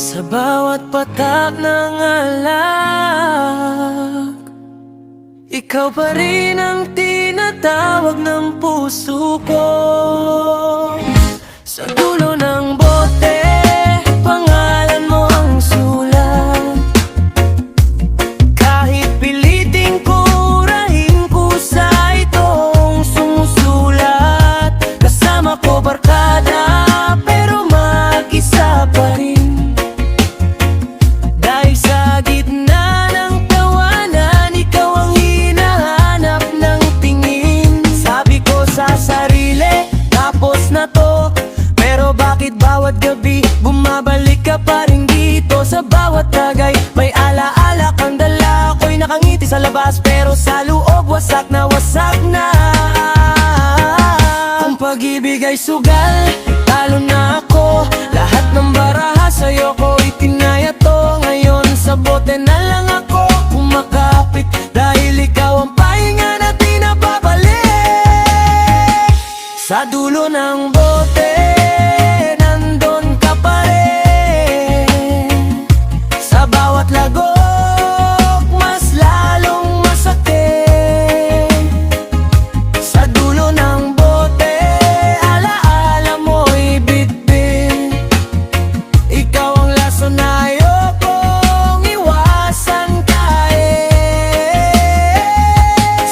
Sa bawat patak ng alak, ikaw pa rin ang tinatawag ng puso ko. Sa dulo ng bote, pangalan mo ang sulat. Kahit piliting kurahin kusa itong sumusulat. Kasama ko barkada, pero mag-isa pa rin. Dahil sa gitna ng tawanan, ikaw ang hinahanap ng tingin. Sabi ko sa sarili, tapos na to. Pero bakit bawat gabi bumabalik ka pa rin dito? Sa bawat tagay may alaala kang dala. Ako'y nakangiti sa labas, pero sa loob wasak na wasak na. Kung pag-ibig ay sugal, talo na ako. Lahat ng baraha sa'yo ko itinaya to. Ngayon sa bote na lang ako kumakapit, dahil ikaw ang pahinga na di nababalik. Sa dulo ng bote, nandun ka pa rin. Sa bawat lagok, mas lalong masakit. Sa dulo ng bote, alaala mo'y bitbit. Ikaw ang lason na ayokong iwasan kahit.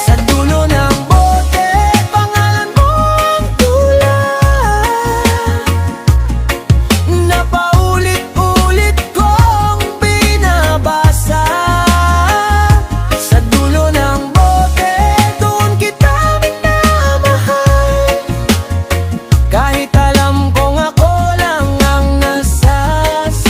Sa dulo ng bote, pangalan mo ang tulat na paulit-ulit kong binabasa. Sa dulo ng bote, doon kita minamahal. Kahit alam kong ako lang ang nasasaktan.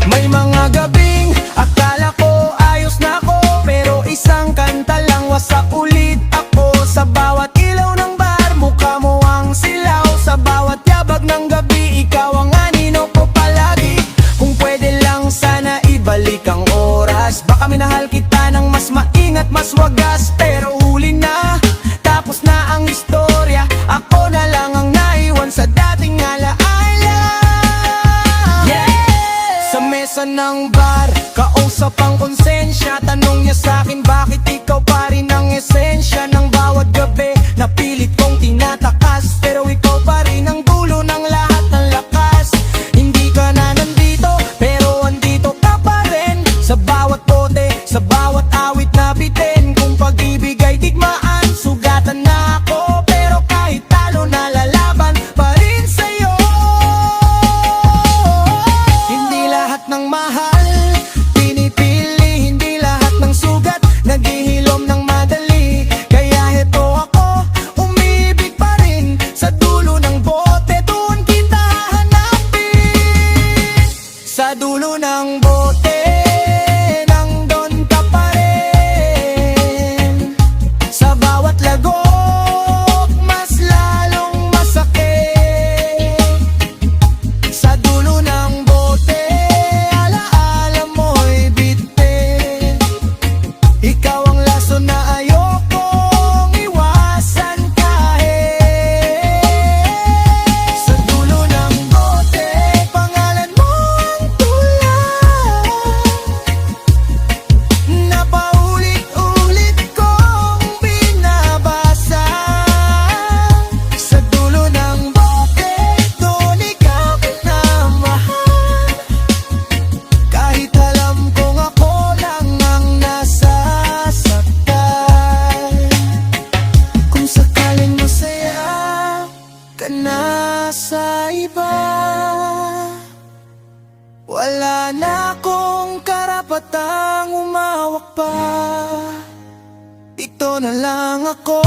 May mga gabing akala ko ayos na ako, pero isang kanta lang wasak ulit ako. Sa bawat ilaw ng bar, mukha mo ang silaw. Sa bawat yabag ng gabi, ikaw ang anino ko palagi. Kung pwede lang sana ibalik ang oras, baka minahal kita ng mas maingat, mas wagas. Pero huli na, tapos na ang istorya. Ako na lang ang naiwan sa dating alaala. Sa mesa ng bar, kausap ang konsensya. Tanong niya sa'kin, bakit ikaw pa rin ang esensya ng bawat gabi? Napilit kong tinatakas, pero ikaw pa rin ang dulo ng lahat ng lakas. Hindi ka na nandito, pero andito ka pa rin. Sa bawat bote, sa bawat awit na bitin. Kung pag-ibig ay digmaan, sugatan na ako. Pero kahit talo na lalaban pa rin sa'yo. Hindi lahat ng mahal pinipili, hindi lahat ng sugat naghihilom ng madali. Kaya heto ako, umibig pa rin. Sa dulo ng bote, doon kita hanapin. Sa dulo ng bote, nandun ka pa rin. Sa bawat lagok, mas lalong masakit. Sa dulo ng bote, alaala mo'y bitbit. Ikaw ang lason na ayokong iwasan kahit. Sa dulo ng bote, pangalan mo ang tulat na paulit-ulit kong binabasa. Sa dulo ng bote, doon ikaw minamahal. Kahit alam kong ako lang ang nasasaktan. Kung sakaling masaya ka na sa iba, wala na akong karapatang umawak pa. Dito na lang ako.